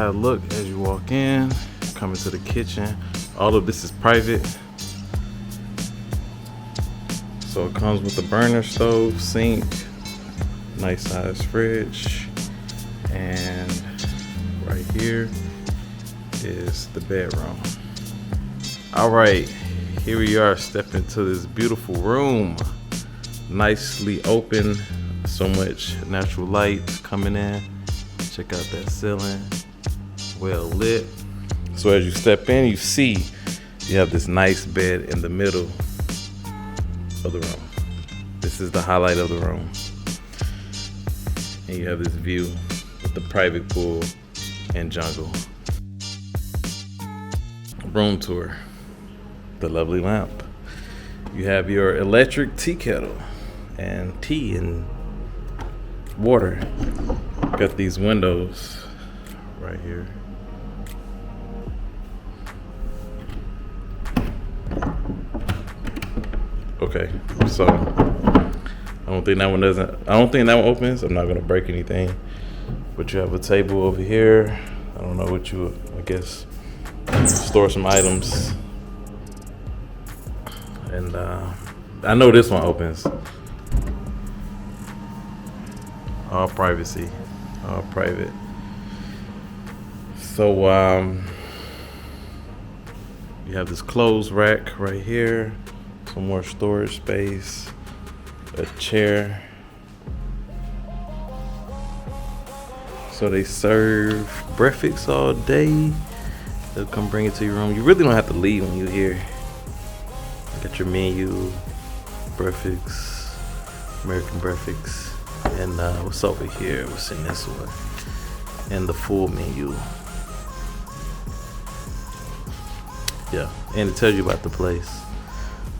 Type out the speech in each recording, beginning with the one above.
outside look as you walk in. Come into the kitchen. All of this is private. So it comes with a burner stove, sink, nice size fridge, and right here is the bedroom. All right, here we are, stepping into this beautiful room. Nicely open, so much natural light coming in. Check out that ceiling, well lit. So as you step in, you see you have this nice bed in the middle of the room. This is the highlight of the room. And you have this view with the private pool and jungle. Room tour. The lovely lamp. You have your electric tea kettle and tea and water. Got these windows right here. Okay, so I don't think that one opens. I'm not gonna break anything. But you have a table over here. I don't know what I guess store some items. And I know this one opens. All privacy, all private. So you have this clothes rack right here. Some more storage space, a chair. So they serve breakfast all day. They'll come bring it to your room. You really don't have to leave when you're here. Got your menu, breakfast, American breakfast, and what's over here? What's in this one? And the full menu. Yeah, and it tells you about the place,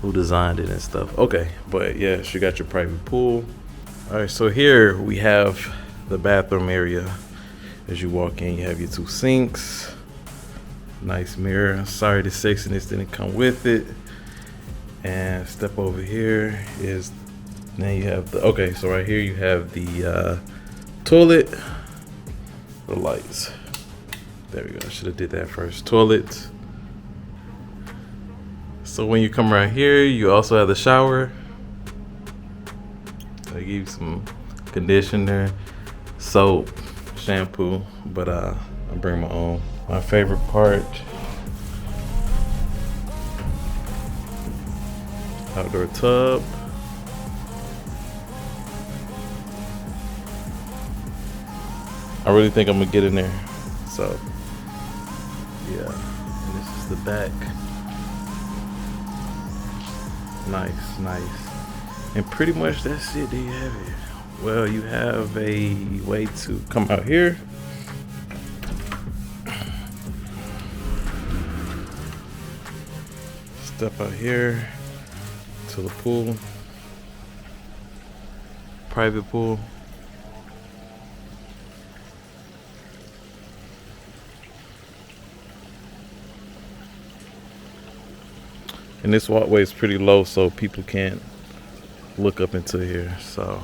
who designed it and stuff. Okay, but yes, you got your private pool. All right, so here we have the bathroom area. As you walk in, you have your two sinks, nice mirror. Sorry the sexiness didn't come with it. And step over here is, then you have so right here you have the toilet, the lights. There we go, I should have did that first. Toilet. So when you come right here, you also have the shower. They give you some conditioner, soap, shampoo, but I bring my own. My favorite part, outdoor tub. I really think I'm gonna get in there. So yeah, and this is the back. Nice. And pretty much that's it. There you have it. Well, you have a way to come out here. Step out here to the pool. Private pool. And this walkway is pretty low, so people can't look up into here. So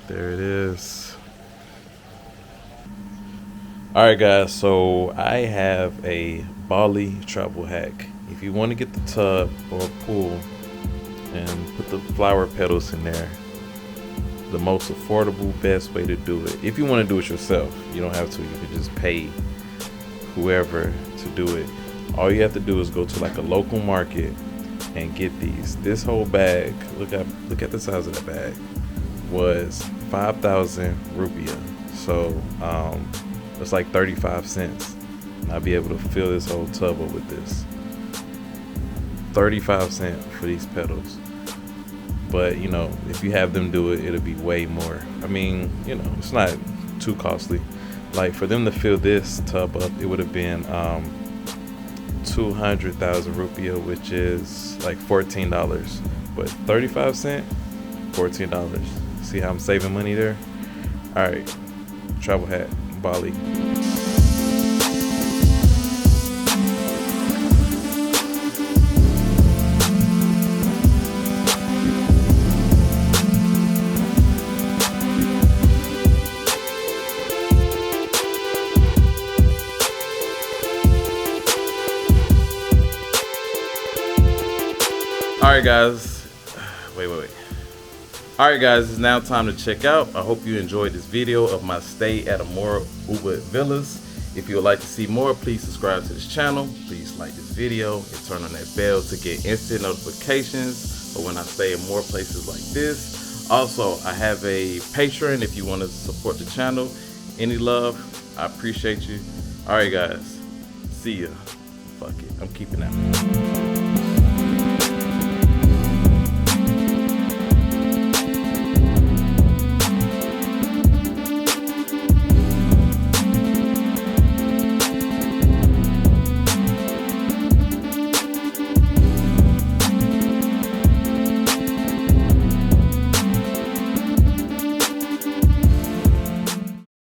there it is. All right, guys. So I have a Bali travel hack. If you want to get the tub or pool and put the flower petals in there, the most affordable, best way to do it. If you want to do it yourself, you don't have to. You can just pay whoever to do it. All you have to do is go to like a local market and get these. This whole bag, look at the size of the bag, was 5,000 rupiah. So it's like 35 cents. And I'll be able to fill this whole tub up with this. 35 cents for these petals. But you know, if you have them do it, it'll be way more. I mean, you know, it's not too costly. Like for them to fill this tub up, it would have been 200,000 rupiah, which is like $14. But 35 cents, $14. See how I'm saving money there? All right, travel hat, Bali. All right, guys. Wait. All right, guys, it's now time to check out. I hope you enjoyed this video of my stay at Amora Ubud Villas. If you would like to see more, please subscribe to this channel. Please like this video and turn on that bell to get instant notifications for when I stay in more places like this. Also, I have a Patreon if you want to support the channel. Any love, I appreciate you. All right, guys, see ya. Fuck it, I'm keeping that.